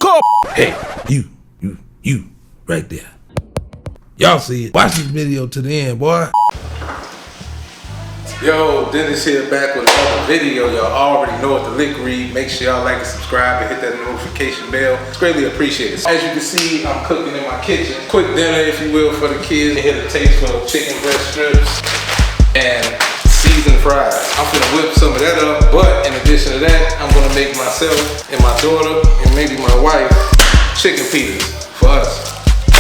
Cookup. Hey, you, right there. Y'all see it. Watch this video to the end, boy. Yo, Dennis here back with another video. Y'all already know what the lick read. Make sure y'all like and subscribe and hit that notification bell. It's greatly appreciated. As you can see, I'm cooking in my kitchen. Quick dinner, if you will, for the kids. Hit a taste for chicken breast strips and seasoned fries. I'm gonna whip some of that up, but in addition to that, I'm gonna make myself and my daughter and maybe my wife chicken pitas for us.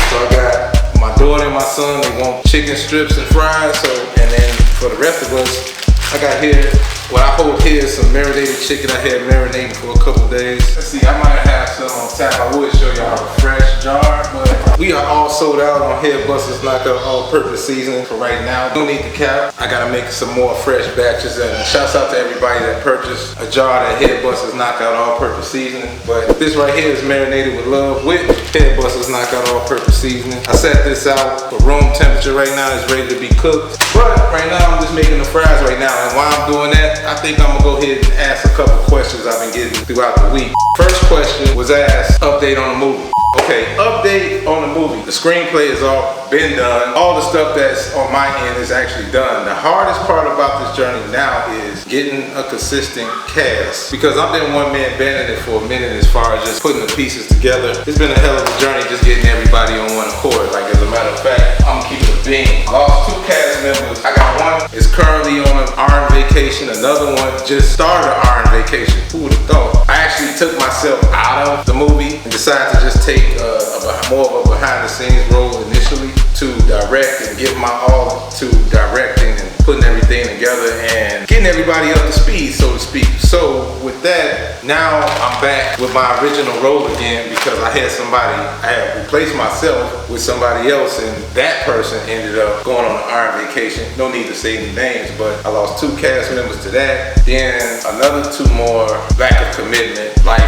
So I got my daughter and my son, they want chicken strips and fries, and then for the rest of us, I got here, what I hold here is some marinated chicken I had marinating for a couple days. Let's see, I might have some on tap. I would show y'all a fresh jar, but we are all sold out on Head Busters Knockout All-Purpose Seasoning for right now. Don't need the cap. I gotta make some more fresh batches, and shouts out to everybody that purchased a jar of Head Busters Knockout All-Purpose Seasoning. But this right here is marinated with love with Head Busters Knockout All-Purpose Seasoning. I set this out for room temperature right now. It's ready to be cooked. But right now I'm just making the fries right now, and while I'm doing that, I think I'm gonna go ahead and ask a couple questions I've been getting throughout the week. First question was asked, update on the movie. Okay, update on the movie. The screenplay is all been done. All the stuff that's on my end is actually done. The hardest part about this journey now is getting a consistent cast, because I've been one man banding it for a minute as far as just putting the pieces together. It's been a hell of a journey just getting everybody on one accord. Like, as a matter of fact, I'm keeping it being. I lost 2 cast members. I got one is currently on an iron vacation. Another one just started an iron vacation. Who would have thought? I actually took myself out of the movie and decided to just take more of a behind the scenes role initially to direct and give my all to directing and putting everything together and getting everybody up to speed, so to speak. So with that, now I'm back with my original role again, because I had replaced myself with somebody else, and that person ended up going on an iron vacation. No need to say any names, but I lost 2 cast members to that. Then another 2 more, lack of commitment, life,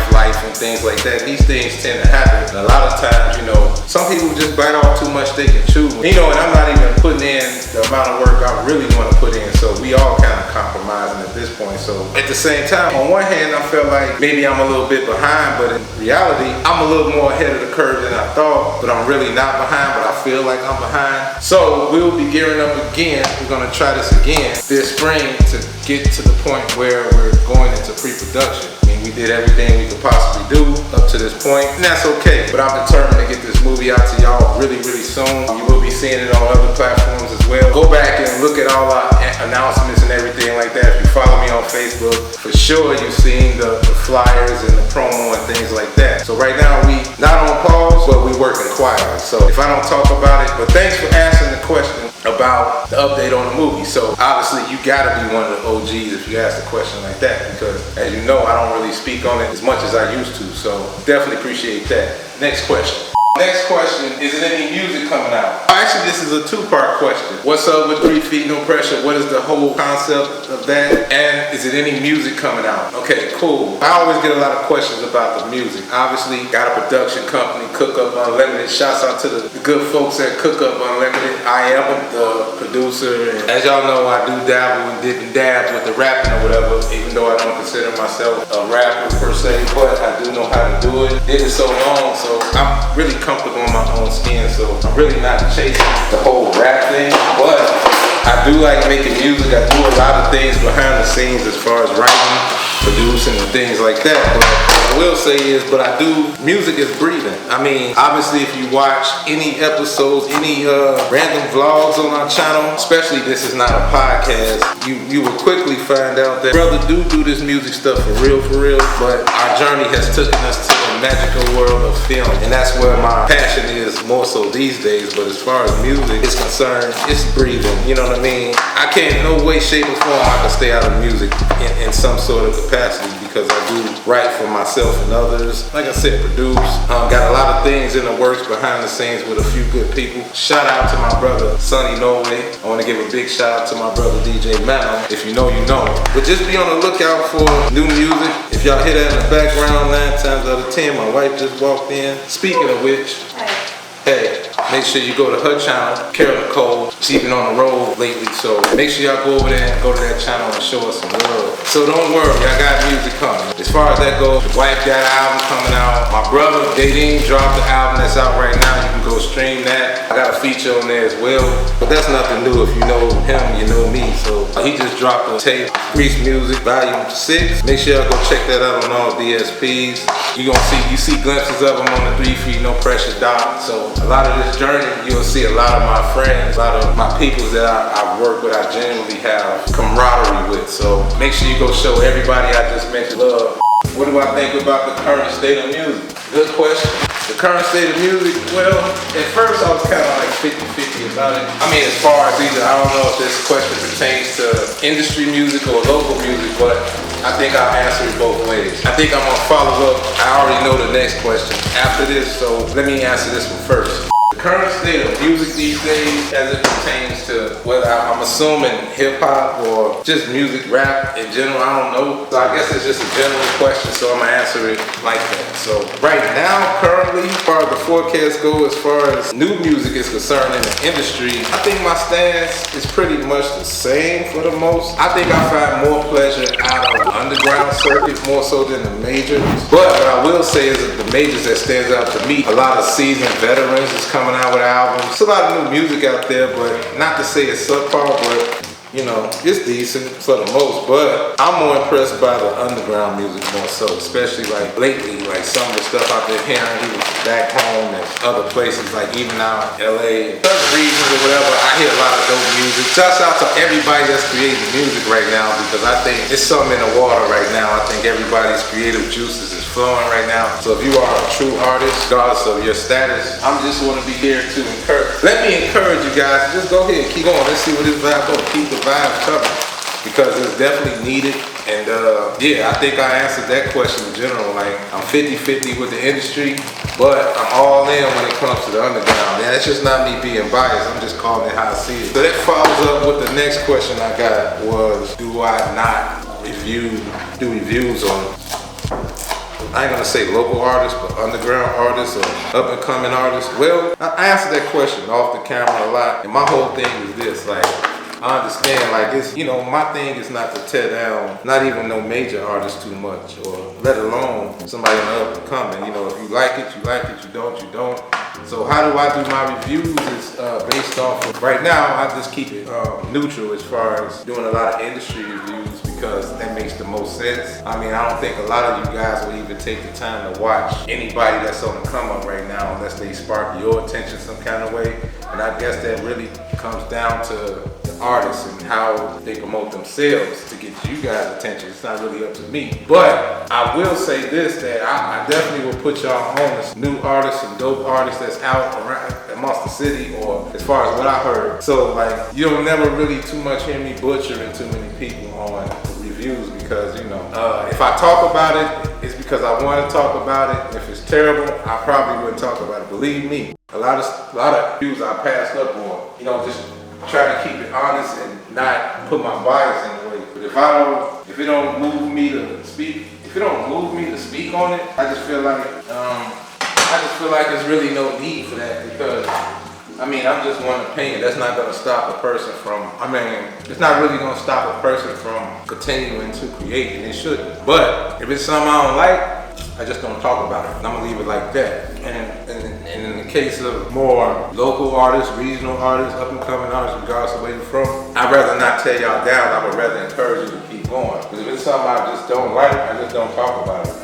and things like that. These things tend to happen. And a lot of times, you know, some people just bite off too much they can chew. You know, and I'm not even putting in the amount of work I really want to put in. So we all kind of compromising at this point. So at the same time, on one hand, I felt like maybe I'm a little bit behind, but in reality, I'm a little more ahead of the curve than I thought. But I'm really not behind, but I feel like I'm behind. So we'll be gearing up again. We're gonna try this again this spring to get to the point where we're going into pre-production. We did everything we could possibly do up to this point, and that's okay. But I'm determined to get this movie out to y'all really, really soon. You will be seeing it on other platforms as well. Go back and look at all our announcements and everything like that. If you follow me on Facebook, for sure you've seen the flyers and the promo and things like that. So right now we not on pause, but we working quietly. So if I don't talk about it, but thanks for asking the question about the update on the movie. So obviously you gotta be one of the OGs if you ask a question like that, because as you know, I don't really speak on it as much as I used to. So definitely appreciate that. Next question. Next question, is there any music coming out? Actually, this is a 2-part question. What's up with 3 Feet No Pressure? What is the whole concept of that? And is it any music coming out? Okay, cool. I always get a lot of questions about the music. Obviously, got a production company, Cookup Unlimited. Shouts out to the good folks at Cookup Unlimited. I am the producer, and as y'all know, I do dabble and dip and dab with the rapping or whatever, even though I don't consider myself a rapper per se, but I do know how to do it. Did it so long, so I'm really comfortable in my own skin, so I'm really not chasing the whole rap thing, but I do like making music. I do a lot of things behind the scenes as far as writing, producing, and things like that. But what I will say is, music is breathing. I mean, obviously if you watch any episodes, any random vlogs on our channel, especially this is not a podcast, you will quickly find out that brother do this music stuff for real, but our journey has taken us to the magical world of film, and that's where my passion is more so these days. But as far as music is concerned, it's breathing, you know what I mean? I can't, in no way, shape, or form I can stay out of music in some sort of capacity, because I do write for myself and others. Like I said, produce. Got a lot of things in the works behind the scenes with a few good people. Shout out to my brother, Sonny Norway. I want to give a big shout out to my brother, DJ Mano. If you know, you know. But just be on the lookout for new music. If y'all hear that in the background, 9 times out of 10, my wife just walked in. Speaking of which, hey, make sure you go to her channel, Carol Nicole. She's been on the road lately, so make sure y'all go over there and go to that channel and show us some love. So don't worry, I got music coming. As far as that goes, the wife got an album coming out. My brother, Dating, dropped the album that's out right now. You can go stream that. I got a feature on there as well. But that's nothing new. If you know him, you know me. So he just dropped a tape, Grease Music, Volume 6. Make sure y'all go check that out on all DSPs. You see glimpses of them on the 3 Feet No Pressure doc. So a lot of this journey, you'll see a lot of my friends, a lot of my people that I work with, I genuinely have camaraderie with. So make sure you go show everybody I just mentioned love. What do I think about the current state of music? Good question. The current state of music, well, at first I was kind of like 50-50 about it. I mean, as far as either, I don't know if this question pertains to industry music or local music, but I think I'll answer it both ways. I think I'm gonna follow up. I already know the next question after this, so let me answer this one first. The current state of music these days as it pertains to whether I'm assuming hip hop or just music, rap in general, I don't know. So I guess it's just a general question, so I'm gonna answer it like that. So right now, currently, as far as the forecast go, as far as new music is concerned in the industry, I think my stance is pretty much the same for the most. I think I find more pleasure out of the underground circuit more so than the majors. But what I will say is that the majors that stands out to me, a lot of seasoned veterans is coming out with albums. It's a lot of new music out there, but not to say it's subpar, but you know, it's decent for the most. But I'm more impressed by the underground music more so, especially like lately, like some of the stuff I've been hearing even back home and other places, like even out in LA, certain regions or whatever. I hear a lot of dope music. Shouts out to everybody that's creating music right now, because I think it's something in the water right now. I think everybody's creative juices is flowing right now. So if you are a true artist, regardless of your status, I'm just want to be here to encourage. Let me encourage you guys. Just go ahead, keep going. Let's see where this vibe goes. Keep the vibe coming, because it's definitely needed. And yeah, I think I answered that question in general. Like, I'm 50-50 with the industry, but I'm all in when it comes to the underground. Man, that's just not me being biased. I'm just calling it how I see it. So that follows up with the next question I got was, do I not do reviews on, I ain't gonna say local artists, but underground artists or up and coming artists? Well, I answered that question off the camera a lot, and my whole thing is this, like, I understand, like, it's, you know, my thing is not to tear down, not even no major artists too much, or let alone somebody up and coming. You know, if you like it, you like it, you don't, you don't. So how do I do my reviews is based off of, right now, I just keep it neutral as far as doing a lot of industry reviews, because that makes the most sense. I mean, I don't think a lot of you guys will even take the time to watch anybody that's on the come up right now unless they spark your attention some kind of way. And I guess that really comes down to the artists and how they promote themselves to get you guys' attention. It's not really up to me. But I will say this, that I definitely will put y'all on as new artists and dope artists that's out around amongst the city, or as far as what I heard. So like, you'll never really too much hear me butchering too many people on reviews, because you know, if I talk about it, it's because I want to talk about it. If it's terrible, I probably wouldn't talk about it. Believe me, a lot of reviews I passed up on. You know, just try to keep it honest and not put my bias in the way. But if it don't move me to speak, on it, I just feel like there's really no need for that, because I mean, I'm just one opinion. That's not going to stop a person from, it's not really going to stop a person from continuing to create, and it shouldn't. But if it's something I don't like, I just don't talk about it. And I'm going to leave it like that. And in the case of more local artists, regional artists, up and coming artists, regardless of where you're from, I'd rather not tear y'all down. I would rather encourage you to keep going. Because if it's something I just don't like, I just don't talk about it.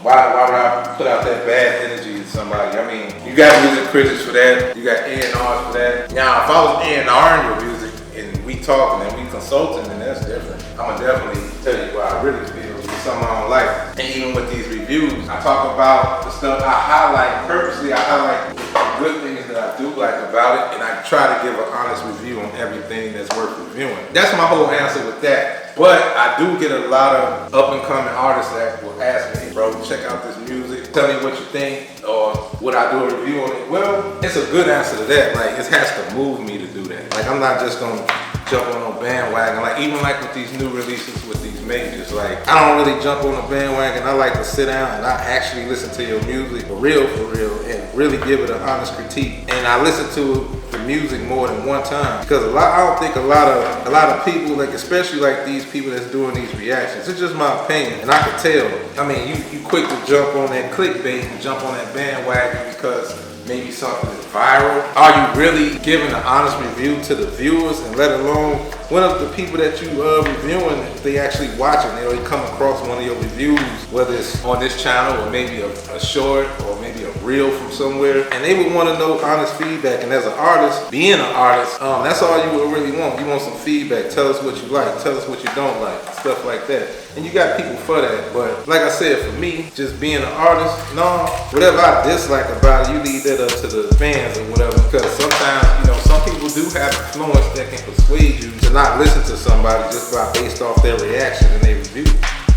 Why would I put out that bad energy to somebody? I mean, you got music critics for that. You got A&Rs for that. Now, if I was A&R'ing your music and we talking and we consulting, then that's different. I'm gonna definitely tell you what I really feel. It's something I don't like. And even with these reviews, I talk about the stuff I highlight purposely. I highlight the good things that I do like about it, and I try to give an honest review on everything that's worth reviewing. That's my whole answer with that. But I do get a lot of up and coming artists that will ask me, bro, check out this music, tell me what you think, or would I do a review on it? Well, it's a good answer to that. Like, it has to move me to do that. Like, I'm not just gonna jump on a bandwagon. Like, even like with these new releases with these majors, like, I don't really jump on a bandwagon. I like to sit down and I actually listen to your music for real, and really give it an honest critique. And I listen to the music more than one time because I don't think a lot of people, like especially like these people that's doing these reactions, it's just my opinion, and I can tell. I mean, you quick to jump on that clickbait and jump on that bandwagon because maybe something is viral. Are you really giving an honest review to the viewers, and let alone one of the people that you reviewing, if they actually watching, they come across one of your reviews, whether it's on this channel or maybe a short or maybe a reel from somewhere, and they would want to know honest feedback. And as an artist, being an artist, that's all you would really want. You want some feedback. Tell us what you like. Tell us what you don't like. Stuff like that. And you got people for that. But like I said, for me, just being an artist, no, whatever I dislike about it, you leave that up to the fans or whatever. Because sometimes, some people do have influence that can persuade you to not listen to somebody just based off their reaction and their review.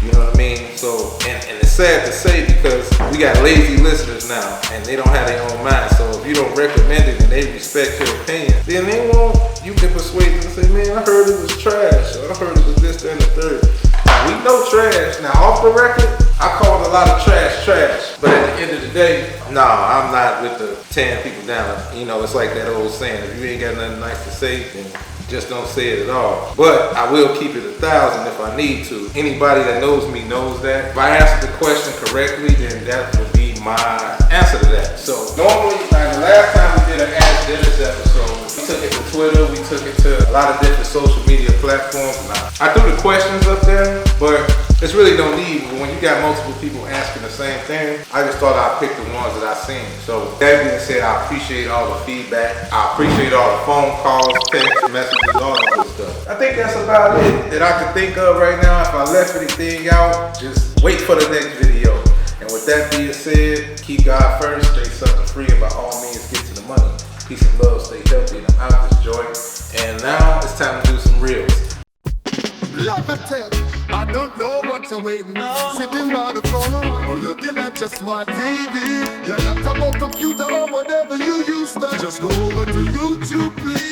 You know what I mean? So, and it's sad to say because we got lazy listeners now and they don't have their own mind. So if you don't recommend it and they respect your opinion, then you can persuade them and say, man, I heard it was trash, or I heard it was this, that, and the third. Now, we know trash. Now, off the record, I called a lot of trash. But at the end of the day, no, I'm not with the tearing people down. It's like that old saying, if you ain't got nothing nice to say, then just don't say it at all. But I will keep it 1,000 if I need to. Anybody that knows me knows that. If I answer the question correctly, then that would be my answer to that. So normally, like the last time we did an Ask Dennis episode, we took it to Twitter, we took it to a lot of different social media platforms. I threw the questions up there, but it's really no need. When you got multiple people asking the same thing, I just thought I'd pick the ones that I seen. So that being said, I appreciate all the feedback. I appreciate all the phone calls, text messages, all that good stuff. I think that's about it that I can think of right now. If I left anything out, just wait for the next video. And with that being said, keep God first, stay sucker free, and by all means get to the money. Peace and love, stay healthy, and I'm out this joint. And now it's time to do some reels. I don't know what you're waiting on. Sitting by the phone or looking at your smart TV, your laptop or computer or whatever you use. Just go over to YouTube, please.